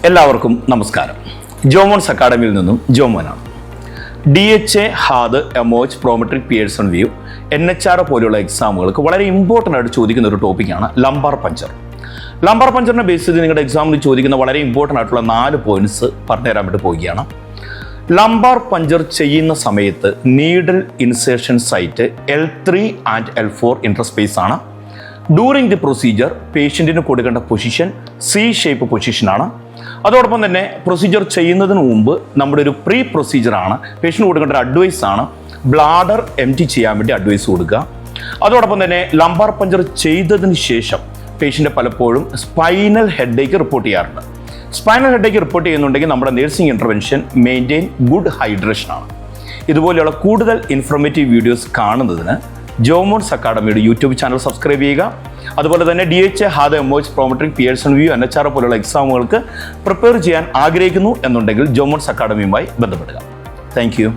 എല്ലാവർക്കും നമസ്കാരം. ജോമോൺസ് അക്കാഡമിയിൽ നിന്നും ജോമോനാണ്. DHA, HAAD, MOH, Prometric, Pearson view, NHR പോലെയുള്ള എക്സാമുകൾക്ക് വളരെ ഇമ്പോർട്ടൻ്റ് ആയിട്ട് ചോദിക്കുന്ന ഒരു ടോപ്പിക്കാണ് ലംബാർ പഞ്ചർ. ലംബാർ പഞ്ചറിനെ ബേസ് ചെയ്ത് നിങ്ങളുടെ എക്സാമിൽ ചോദിക്കുന്ന വളരെ ഇമ്പോർട്ടൻ്റ് ആയിട്ടുള്ള 4 പോയിന്റ്സ് പറഞ്ഞുതരാൻ വേണ്ടി പോവുകയാണ്. ലംബാർ പഞ്ചർ ചെയ്യുന്ന സമയത്ത് needle insertion site L3 and L4 interspace ആണ്. ഡ്യൂറിങ് ദി പ്രൊസീജിയർ പേഷ്യൻറ്റിന് കൊടുക്കേണ്ട പൊസിഷൻ C ഷേപ്പ് പൊസിഷനാണ്. അതോടൊപ്പം തന്നെ പ്രൊസീജിയർ ചെയ്യുന്നതിന് മുമ്പ് നമ്മുടെ ഒരു പ്രീ പ്രൊസീജിയറാണ്. പേഷ്യൻ്റ് കൊടുക്കേണ്ട ഒരു അഡ്വൈസാണ് ബ്ലാഡർ എംറ്റി ചെയ്യാൻ വേണ്ടി അഡ്വൈസ് കൊടുക്കുക. അതോടൊപ്പം തന്നെ ലംബാർ പഞ്ചർ ചെയ്തതിന് ശേഷം പേഷ്യൻ്റ് പലപ്പോഴും സ്പൈനൽ ഹെഡേക്ക് റിപ്പോർട്ട് ചെയ്യാറുണ്ട്. സ്പൈനൽ ഹെഡേക്ക് റിപ്പോർട്ട് ചെയ്യുന്നുണ്ടെങ്കിൽ നമ്മുടെ നേഴ്സിംഗ് ഇൻ്റർവെൻഷൻ മെയിൻറ്റെയിൻ ഗുഡ് ഹൈഡ്രേഷനാണ്. ഇതുപോലെയുള്ള കൂടുതൽ ഇൻഫോർമേറ്റീവ് വീഡിയോസ് കാണുന്നതിന് ജോമോൺസ് അക്കാഡമിയുടെ യൂട്യൂബ് ചാനൽ സബ്സ്ക്രൈബ് ചെയ്യുക. അതുപോലെ തന്നെ DHA, HAAD, MOH, Prometric, Pearson view, NHR പോലുള്ള എക്സാമുകൾക്ക് പ്രിപ്പയർ ചെയ്യാൻ ആഗ്രഹിക്കുന്നു എന്നുണ്ടെങ്കിൽ ജോമോൺസ് അക്കാഡമിയുമായി ബന്ധപ്പെടുക. Thank you.